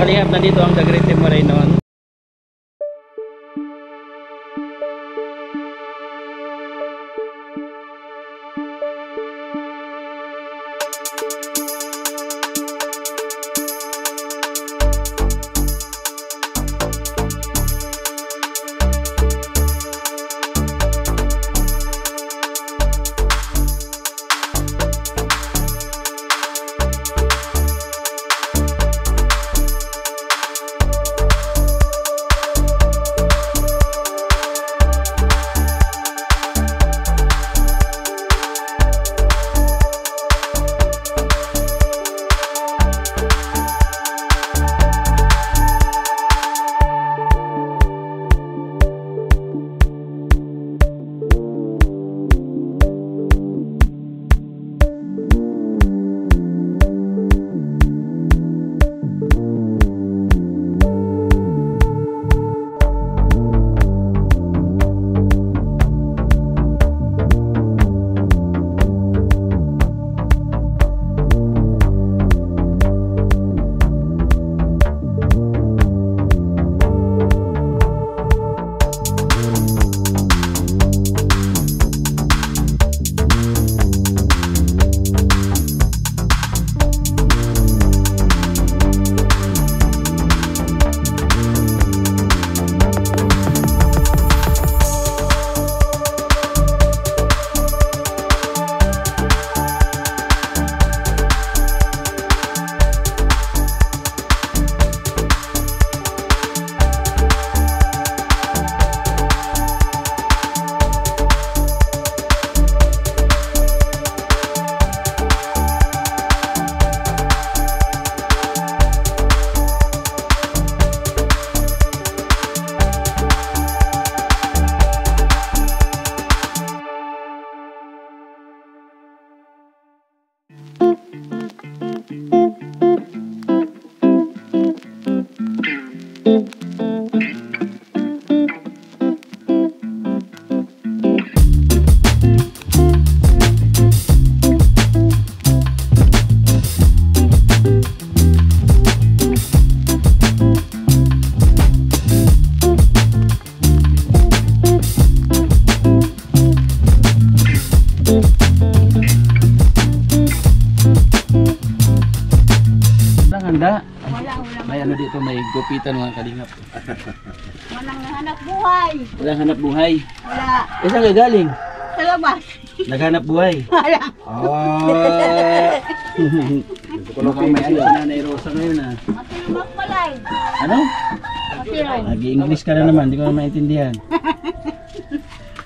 kalingap, nandito ang Dagrete Moreno. May ano dito, may gupitan mga kalingap. Walang hanap buhay. Walang hanap buhay. Wala. Eh, saan ka galing? Sa labas. Naghanap buhay. Wala. Mukhang may ano si Nanay Rosa ngayon ah. Matilumang palay. Ano? Matilumang. Nag-i-English ka na naman, di ko na maintindihan.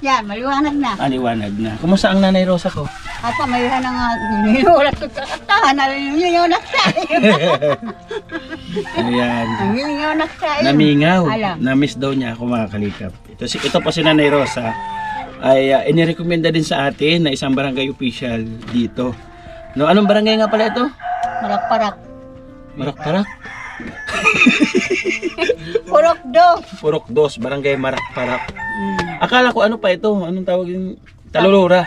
Yan, maliwanag na. Liwanag na. Kumusta ang Nanay Rosa ko? Apa, mayroon na nga. Ninulat ko sa katahan. Ninulat sa Ayan. Ninulat sa Namingaw. Alam. Na-miss daw niya ako mga kalikap. Ito pa si Nanay Rosa ay inirekomenda din sa atin na isang barangay official dito. No, anong barangay nga pala ito? Marak-parak. Marak-parak? Purok-dos. Purok-dos, barangay Marak-parak. Akala ko ano pa ito? Anong tawag yung Talulura?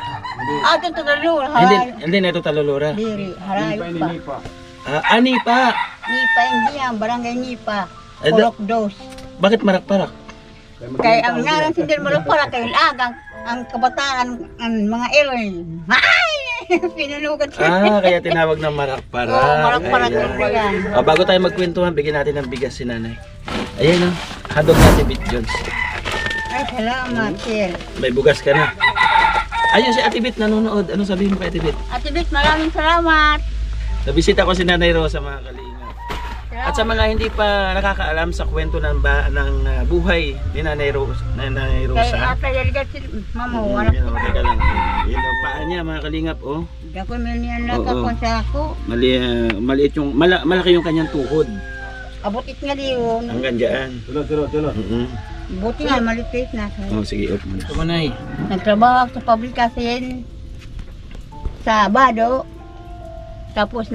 Ito Talulura. Hindi na ito Talulura. Diri, haray pa. Nipa. Nipa, hindi yan. Barangay Nipa. Eh, Purok-dos. Bakit Marak-parak? Kaya ang naran sindir Marak-parak kay agang ang kabataan ang mga eloy. Ay! Pinunugan siya. Kaya tinawag na Marak-parak. Oo, Marak-parak yan. Bago tayo magkwentuhan, bigyan natin ng bigas si Nanay. Ayan o, hadog natin Bit Jones. Ay, salamat, sir. May bugas ka na. Ayun si Ate Bit nanonood. Ano sabihin mo kay Ate Bit? Ate Bit, maraming salamat. Nabisita ko si Nanay Rosa mga kalingap. At sa mga hindi pa nakakaalam sa kwento ng buhay ni Nanay Rosa. Kay Ate Yelgat, mamo, wala ko. Teka lang. Yan ang paa niya mga kalingap. Oh. Dako mo niyan nakapon sa ako. Maliit yung, malaki yung kanyang tuhod. Abutit nga diyon. Hanggang dyan. Tulog. Buti nga, malipit na. Sige, up mo na. Kumanay. Nagtrabaho ako sa publikasin sa Bado. Tapos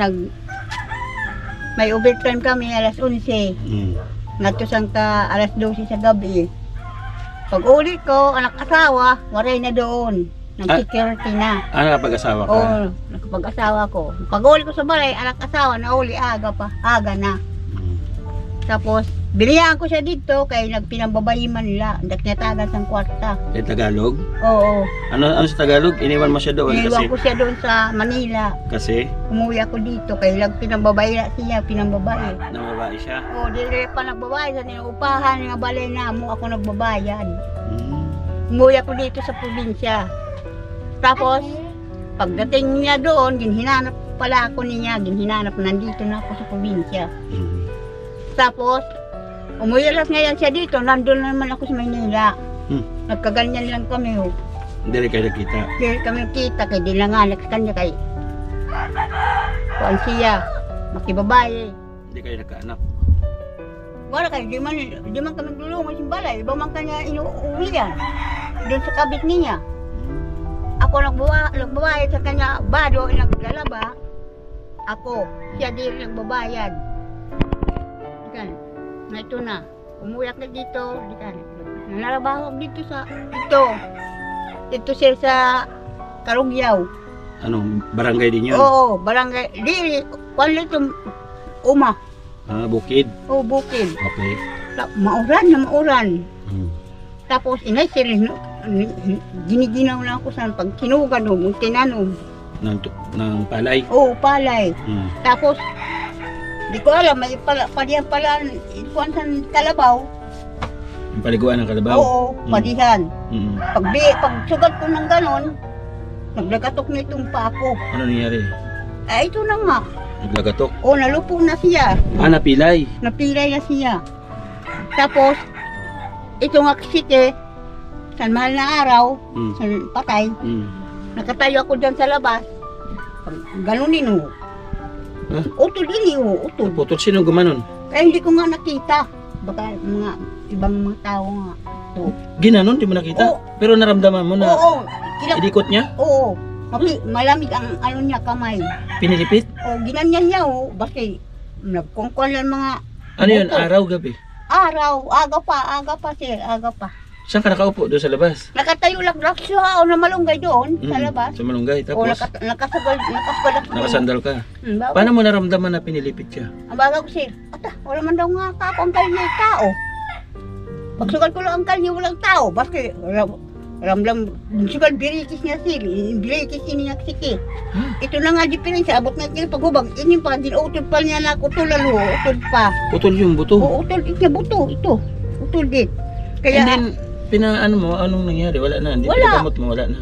may overtime kami alas 11. Natusang ka alas 12 sa gabi. Pag uli ko, anak asawa, waray na doon. Nag-security na. Nakapag-asawa ka? Oo, nakapag-asawa ko. Pag uli ko sa balay, anak asawa, nauli aga pa. Aga na. Tapos, biniyaan ko siya dito kay nagpinababayiman nila. Nagtinatagan ng kwarta. Eh, Tagalog? Oo. Ano sa Tagalog? Iniwan mo siya doon Iniwan ko siya doon sa Manila. Kasi Umuwi ako dito kay nagpinababayi na siya, pinambabayi. nababae siya. Oo, dili pa nagbabayad sa ninuupahan, nga balay na mo ako nagbabayad. Umuwi ako dito sa probinsya. Tapos, pagdating niya doon, ginhinanap pala ako niya, ginhinanap nandito na ako sa probinsya. Tapos, umuwi lang ngayon siya dito, nandun na naman ako sa Maynila. Nagkaganyan lang kami, oh. Hindi rin kayo nakita. Hindi kami kita, kay di lang anak sa kanya, kay kuan siya, makibabae. Hindi kayo nagkaanak. Wala kayo, di man kami tulungan sa balay, iba man kanya inuuwi yan. Doon sa kabit niya. Ako nagbabayad sa kanya, bado, naglalaba. Ako, siya di rin nagbabayad. Dikan, na ito na. Umuwi ako dito, dikan. Nalalabaho ako dito sa, ito sir sa Karugyaw. Ano, barangay din yun? Oo, barangay, di, kwan ito, Uma. Bukid? Oo, Bukid. Okay. Mauran. Tapos inay sir, giniginaw na ako sa pag kinugan mo, tinanom. Ng palay? Oo, palay. Tapos, di ko alam, may padihan pala, ikuan sa kalabaw. Yung paliguan ng kalabaw? Oo, padihan. Pag sugat ko ng ganon, naglagatok na itong pa ako. Ano nangyari? Ito na nga. Naglagatok? Oo, nalupong na siya. Napilay? Napilay na siya. Tapos, ito nga kisite, sa mahal na araw, sa patay, nakatayo ako dyan sa labas. Ganunin ho. Utol ini ho, utol. Putol, sino gumanon? Kaya hindi ko nga nakita. Baka mga ibang mga tao nga. Ginanon, di mo nakita? Oo. Pero naramdaman mo na Oo. ilikot niya? Oo. Malamig ang ano niya kamay. Pinilipit? O, ginanyan niya ho. Basta nagkongkwan lang mga Ano yun, buto. araw, gabi? Araw, aga pa sir, aga pa. Saan ka nakaupo? Doon sa labas? Nakatayo lang siya o na malunggay doon sa labas. Sa malunggay, O tapos nakasagad ako. nakasandal ka. Bago. Paano mo naramdaman na pinilipit siya? Ang baga ko sir, wala man daw nga kako ang kalye tao. Pagsugal ko lang ang kalye, walang tao. Basta ramdam, sugal birikis niya sir, birikis niya sige. Ito na nga diferensya, abot na niya paghubag. Ini pa, utol pa niya na utol utol pa. Putol yung buto? Oo, utol, buto, ito. Utol din. Kaya, And then, anong nangyari? Wala na, hindi Wala. pinagamot mo, wala na.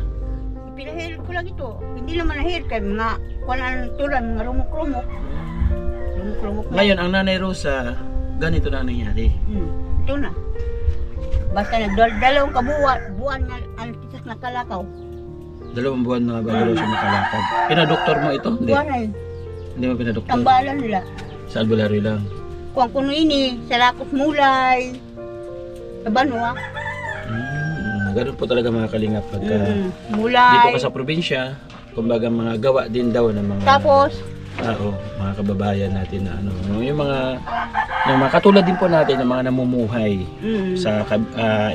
pinahil ko lang ito. Hindi naman nahil kay mga kuwanan tulan, mga rumok-rumok. Rumok-rumok na. Ngayon, ang Nanay Rosa, ganito na ang nangyari. Ito na. Basta dalawang buwan nga ang tisas na kalakaw. 2 buwan na bago siya makalakad. Pinadoktor mo ito? Hindi. Buwan ay Hindi mo pinadoktor? tambalan nila. Sa albularyo lang. Kung kuno ini, sa Lakos Mulay, sa Banwa. Ganun po talaga mga kalingap pagka Mulay. dito ka sa probinsya, kumbaga mga gawa din daw ng mga Tapos, tao, mga kababayan natin na yung mga katulad din po natin ng mga namumuhay sa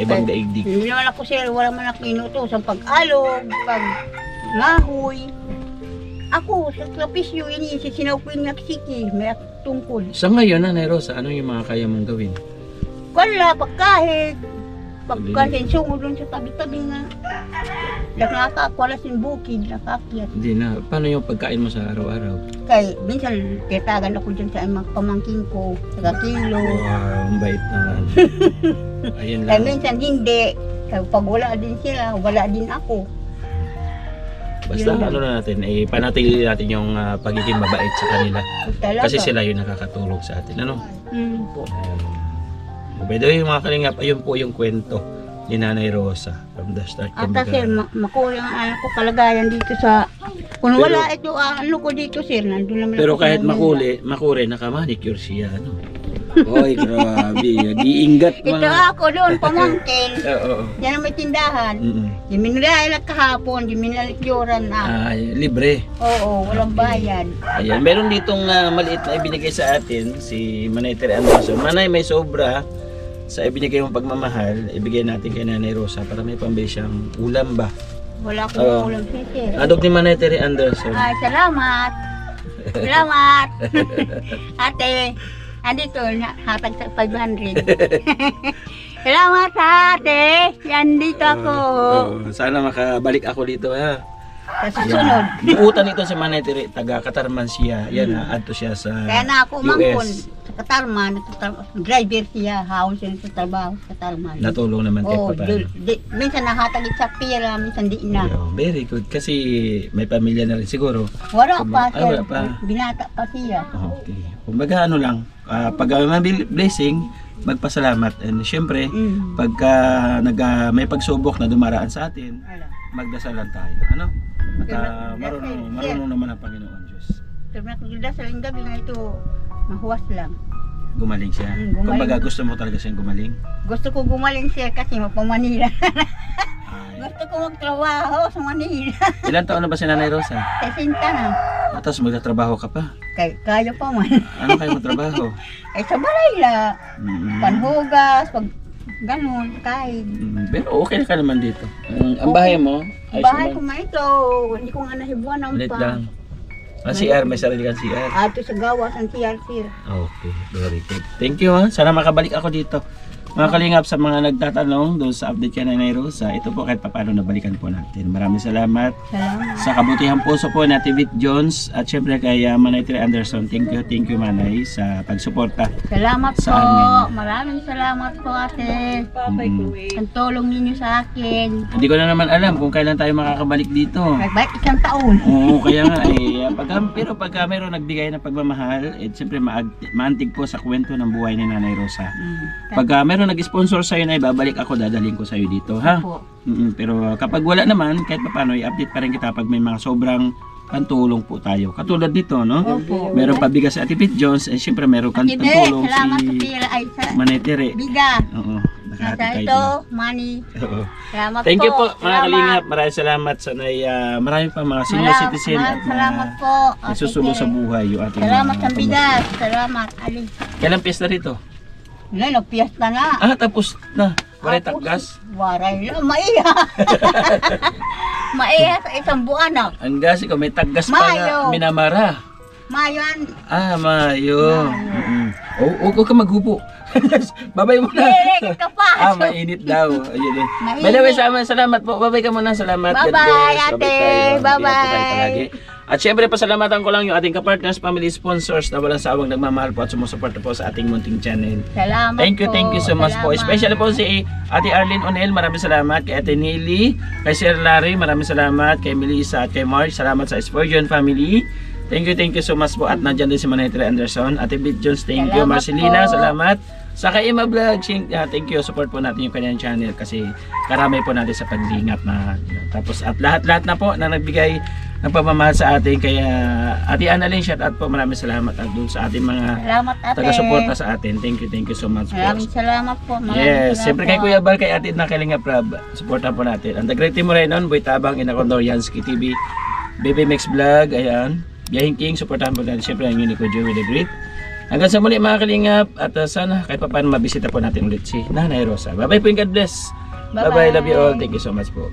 ibang daigdig. hindi naman ako sir, wala man ako inuto sa pag-alog, pag-ngahoy. Ako, sa trapisyo, ini, sinawpin nga siki, may tungkol. Sa ngayon, Nanay Rosa, ano yung mga kaya mong gawin? Wala, pagkahit. Pagkasin, sungo dun sa tabi-tabi nga. Nakakakwala sin bukid, nakakyat. Hindi na. Paano yung pagkain mo sa araw-araw? Kay, minsan, tiyatagan ako dyan sa mga pamangkin ko, sa kilo. Wow, ang bait naman. Ayun Kaya lang. minsan hindi. Kaya pag wala din sila, wala din ako. Basta Yun lang. ano na natin, panatili natin yung pagiging mabait sa kanila. Talaga. Kasi sila yung nakakatulong sa atin. Ano? Po. By the way, mga kalingap, ayun po yung kwento ni Nanay Rosa from the start. Ata sir, makulang ang ano ko kalagayan dito sa... Kung Pero- wala ito, ano ko dito sir, nandun naman Pero ako kahit sa Manila. makure, nakamanicure siya. Ano? Oy, grabe. Di-ingat Ito mga. ako doon, pamangkin. Oo. Yan ang may tindahan. Di minilay lang kahapon, di minalikyuran na. Libre. Oo, walang bayad. Ayan, meron ditong maliit na ibinigay sa atin si Manay Tere Anderson. Manay, may sobra sa ibinigay mong pagmamahal, ibigay natin kay Nanay Rosa para may pambili siyang ulam ba. Wala Oo. akong ulam sir. Adog ni Manay Tere Anderson. Ay, salamat. Salamat. Ate. Andito, hatag sa 500. Salamat sa ate. Yan dito ako. Sana makabalik ako dito ha. Sa susunod. Buutan ito si Manetiri, taga Katarman siya. Yan ha, adto siya sa Kaya na ako umangkon US. sa Katarman. Driver siya. Hawon siya sa trabaho sa Katarman. Natulong naman kahit Oh, pa paano. minsan nakatagit sa pira, minsan di na. Very good. Kasi may pamilya na rin siguro. Wala pa Ah, wala siya. pa. Binata pa siya. Okay. Kumbaga ano lang, pag may blessing, magpasalamat. And syempre, pagka may pagsubok na dumaraan sa atin, Wala. magdasalan tayo. Ano? At marunong naman ang Panginoon Diyos. Sabi na kung sa gabi na ito, mahuwas lang. Gumaling siya. Gumaling. Kumbaga gusto mo talaga siyang gumaling. Gusto ko gumaling siya kasi mapamanila. Ay. Gusto ko magtrabaho sa Manila. Ilan taon na ba si Nanay Rosa? 60 na. Tapos magtatrabaho ka pa. Kaya pa man. Ano kayo magtrabaho? Ay sa balay la. Mm. Panhugas, pag ganun, kahit. Pero okay ka naman dito. Ang bahay mo, ayos Bahay ko naman. man ito. Hindi ko nga nasibuan ng Ulit pa. lang. CR, may sarili kang CR. Ato sa gawas ang CRC. Okay, very good. Thank you ha. Sana makabalik ako dito. Mga kalingap, sa mga nagtatanong doon sa update ka na Nanay Rosa, ito po kahit paano nabalikan po natin. Maraming salamat Salamat. sa kabutihang puso po ni Ate Vic Jones at syempre kay Manay Tere Anderson. Thank you Manay sa pagsuporta. Salamat Sa po. amin. Maraming salamat po ate. Mm. Ang tulong ninyo sa akin. Hindi ko na naman alam kung kailan tayo makakabalik dito. Nagbalik isang taon. Oo, kaya nga pero pagka mayroong nagbigay ng pagmamahal, siyempre maantig po sa kwento ng buhay ni Nanay Rosa. Pagka mayroong nag-sponsor sa'yo na ibabalik ako, dadaling ko sa'yo dito, ha? Po. Pero kapag wala naman, kahit paano, i-update pa rin kita pag may mga sobrang pantulong po tayo. Katulad dito, no? Opo. Meron pabigas si Ate Pete Jones, syempre meron kang Ate Be, pantulong salamat sa si pila ay sa Manay Tere. biga. Oo, nakahati Nasa tayo ito, dito. money. Oo. Salamat Thank you po, mga Salamat. kalingap. Maraming salamat sa marami pa mga senior citizen at salamat mga po. nasusulo sa buhay yung ating Salamat mga sa bigas. Salamat. Ali. Kailan piyesta rito? Ano, piyesta na. Tapos na. Waray takgas. Waray na, maiya. Maiya sa isang buwan na. Ang gas ko, may taggas pa Mayo. na minamara. Mayan. Mayo. Huwag ka maghupo. Babay mo na. Direk ka pa. Mainit daw. Ayun eh. Mainit. By the way, salamat po. Babay ka muna. Salamat. God Bye-bye, bless. ate. Tayo. Ingat po tayo Bye-bye. palagi. At syempre, pasalamatan ko lang yung ating kapartners, family sponsors na walang sawang nagmamahal po at sumusuporta po sa ating munting channel. Salamat Thank you po. so much po. Salamat. Especially po si Ate Arlene Onel, maraming salamat. Kay Ate Nili, kay Sir Larry, maraming salamat. Kay Melissa at kay Mark, salamat sa Spurgeon family. Thank you so much po. At nandyan din si Manay Tere Anderson. Ate Bit Jones, thank you. Salamat Marcelina, po. salamat. Sa kay Emma Vlog, thank you. Support po natin yung kanyang channel kasi karami po natin sa paglingap na. Tapos at lahat na po na nagbigay ng pamamahal sa atin. Kaya Ate Annalyn, shout out po. Maraming salamat at dun sa ating mga Salamat ate. taga-suporta sa atin. Thank you so much po. Maraming salamat po. Maraming Yes, salamat siyempre kay po. Kuya Bal, kay Ate na Kalinga Prab, supportan po natin. Ang The Great Team Morenon, Boy Tabang, Inakondor, Yansky TV, Baby Mix Vlog, ayan, Biyahing King, supportan po natin. Siyempre ang Unico Joey the Great. Hanggang sa muli mga kalingap at sana kahit pa paano mabisita po natin ulit si Nanay Rosa. Bye bye po and God bless. Bye bye, love you all. Thank you so much po.